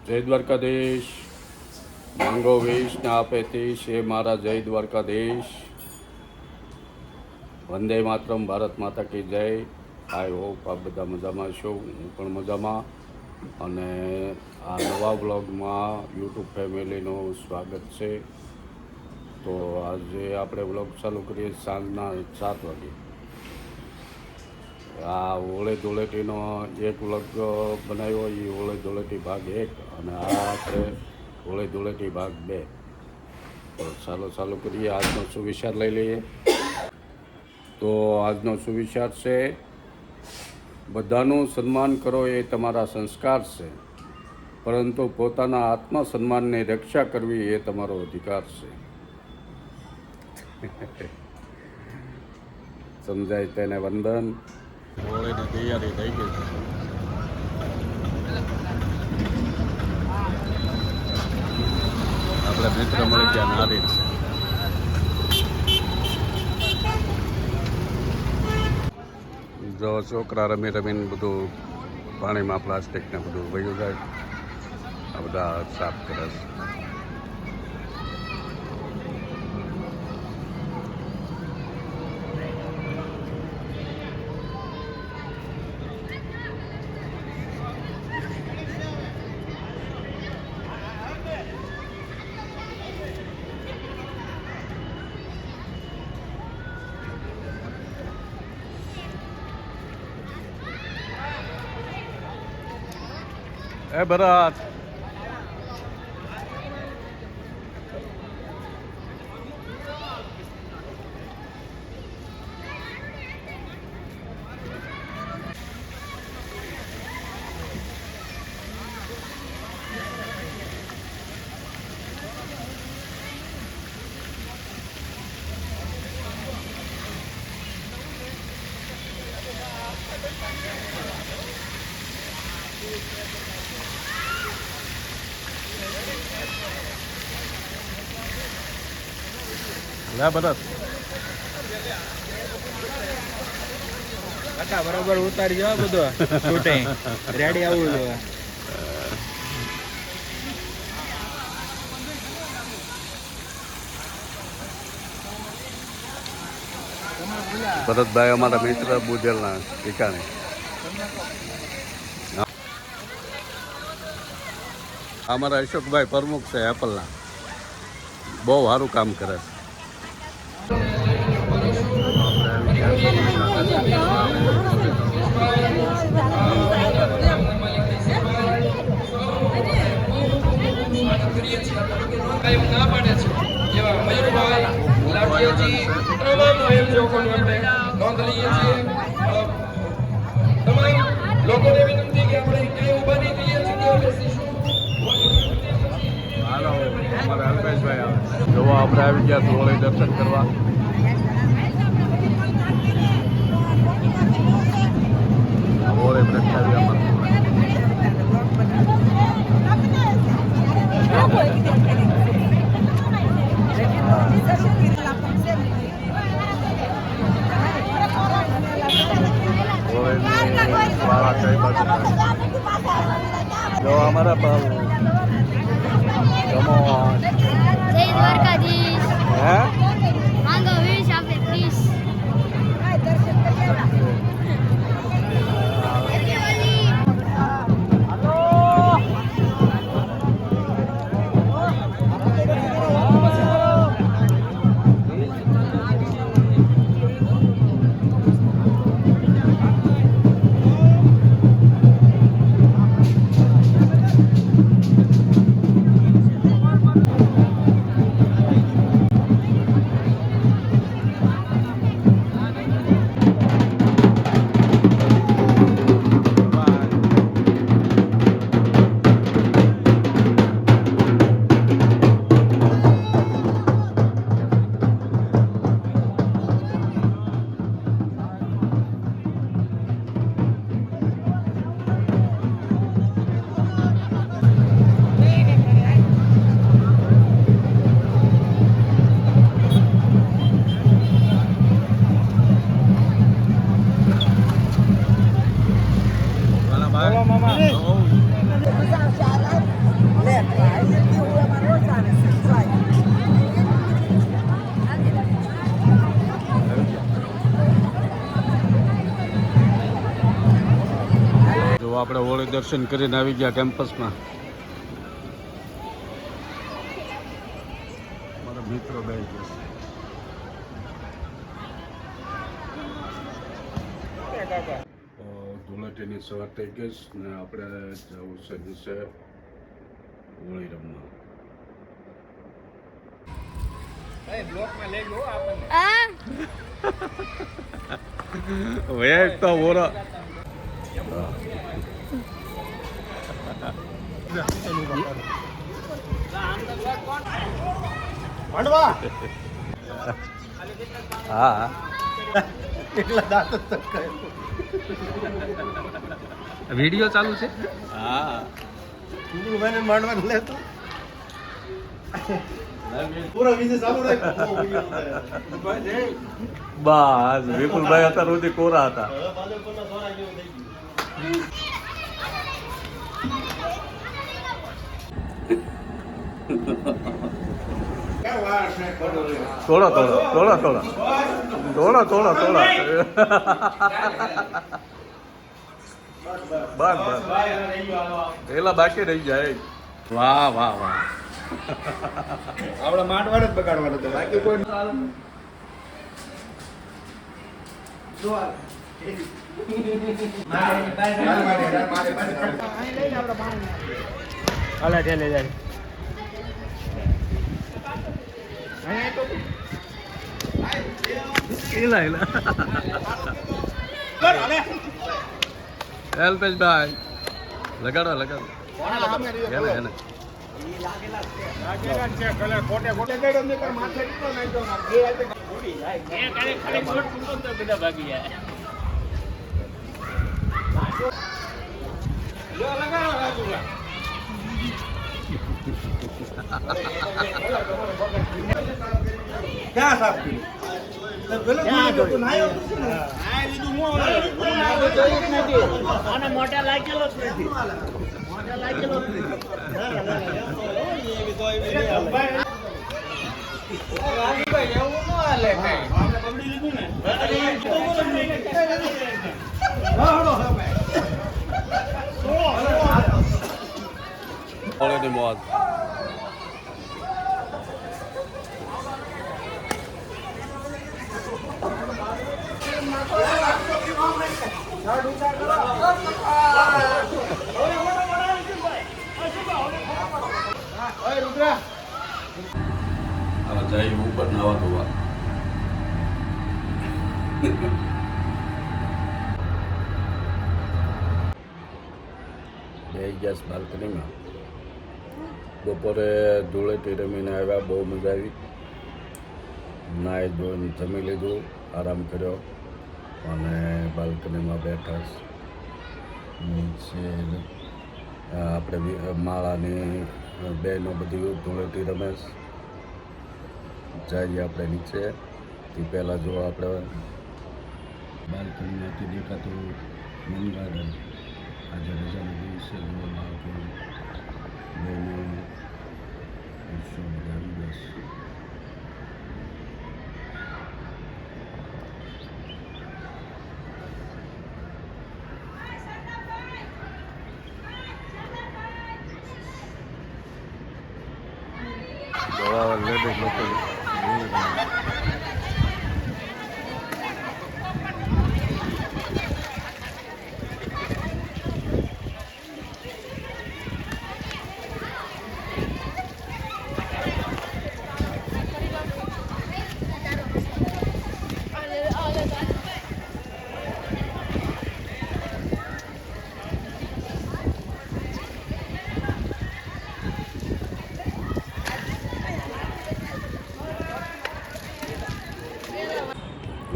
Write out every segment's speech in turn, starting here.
જય દ્વારકાધીશ. માંગો વીસ ને આપે ત્રીસ એ મારા જય દ્વારકાધીશ. વંદે માતરમ. ભારત માતા કી જય. આઈ હોપ આપ બધા મજામાં છો, હું પણ મજામાં. અને આ નવા બ્લોગમાં યુટ્યુબ ફેમિલીનું સ્વાગત છે. તો આજે આપણે બ્લોગ ચાલુ કરીએ સાંજના 7 વાગે. આ હોળી ધૂળેટીનો એક વ્લોગ બનાવ્યો, એ હોળી ધૂળેટી ભાગ 1, અને આ છે હોળી ધૂળેટી ભાગ 2. તો ચાલુ કરીએ. આજનો સુવિચાર લઈ લઈએ. તો આજનો સુવિચાર છે, બધાનું સન્માન કરો એ તમારા સંસ્કાર છે, પરંતુ પોતાના આત્મસન્માનની રક્ષા કરવી એ તમારો અધિકાર છે. સમજાય તેને વંદન. હોળીની તૈયારી થઈ ગઈ છે. આપણે મિત્ર મળી ગયા નારી. જો છોકરા રમીને બધું પાણીમાં પ્લાસ્ટિક ને બધું વયું જાય. આ બધા સાફ કરે છે. એ ભરત, લે ભરત. કાકા બરાબર ઉતારી જાવ બધું શૂટિંગ રેડી આવવું જોઈએ. ભરતભાઈ અમારા મિત્ર બુધેલના ઠીકાણે. અમારા અશોકભાઈ પ્રમુખ છે એપલના, બહુ સારું કામ કરે છે. લોકોને વિનંતી કે આપણે ક્યાંય ઉભા નહીં થઈએ હાલો, અમારા અલ્પેશભાઈ આવે. જોવા આપણે આવી ગયા હોળી દર્શન કરવા. હોળી પ્રગટાવી અમારે. જો અમારા જય દ્વારકાધીશ. હે માંગો વીસ આપે 30. આપણે હોળી દર્શન કરીને આવી ગયા કેમ્પસમાં. મારા મિત્રો બે ધૂળેટીની સવાર થઈ ગઈ ને આપણે જવું છે દિવસે હોળી રમવા. આ વેટ તો બોલો. હા વિડીયો ચાલુ છે. હા બસ વિપુલભાઈ અત્યાર સુધી કોરા હતા. થોડા થોડા થોડા થોડા થોડા થોડા બસ બસ પેલા બાકી રહી જાય. વાહ વાહ વાહ. આપણે માંડવાનો જ બગાડવાનો હતો, બાકી કોઈ હાલા ઠેલે જાય. અલ્પેશભાઈ લગાડો લગાડો એને એને ક્યાં સાફ મોટા લાગેલો જ નથી. મોટા લાગેલો જ હોળીની મોજ. હવે જઈ ઉપર નાવા ધોવા. બે ગેસ બાલ્કનીમાં બપોરે ધૂળેટી રમીને આવ્યા. બહુ મજા આવી. નાહી ધોઈને જમી લીધું, આરામ કર્યો અને બાલ્કનીમાં બેઠા. નીચે આપણે માળાની બહેનો બધી ધૂળેટી રમે. જઈએ આપણે નીચે. તે પહેલાં જો આપણે બાલ્કનીમાંથી દેખાતું મન ગાર્ડન. આજે રજાનો દિવસે જોવામાં આવતું બહેનો ઉત્સવ બધા દિવસ. લેડીઝ લોકો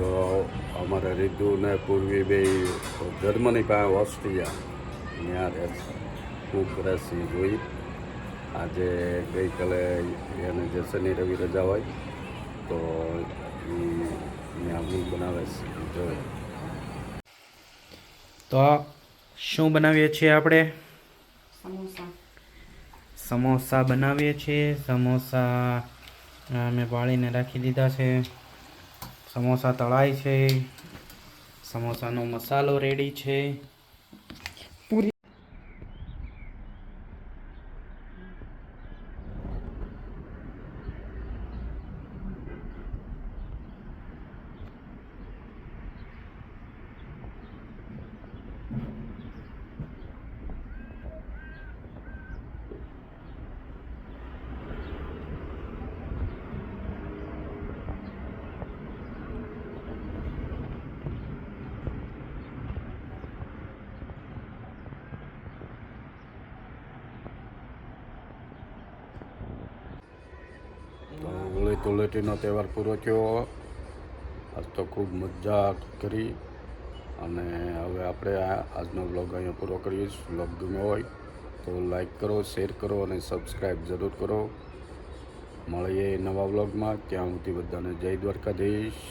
જો અમારે રીતુ ને પૂર્વી બે જર્મની પાસે ઓસ્ટ્રિયા ત્યાં રહે છે. ખૂબ રસી જોઈ. આજે ગઈકાલે એને જે શનિ રવિ રજા હોય તો એ ત્યાં હું બનાવે છે જોયો. તો શું બનાવીએ છીએ આપણે? સમોસા બનાવીએ છીએ. સમોસા મેં વાળીને રાખી દીધા છે. સમોસા તળાય છે. સમોસાનો મસાલો રેડી છે. ધૂળેટીનો તહેવાર પૂરો થયો. આજ તો ખૂબ મજા કરી અને હવે આપણે આજનો બ્લોગ અહીંયા પૂરો કરીએ. બ્લોગ ગમ્યો હોય તો લાઈક કરો, શેર કરો અને સબસ્ક્રાઈબ જરૂર કરો. મળીએ નવા બ્લોગમાં. ત્યાં સુધી બધાને જય દ્વારકાધીશ.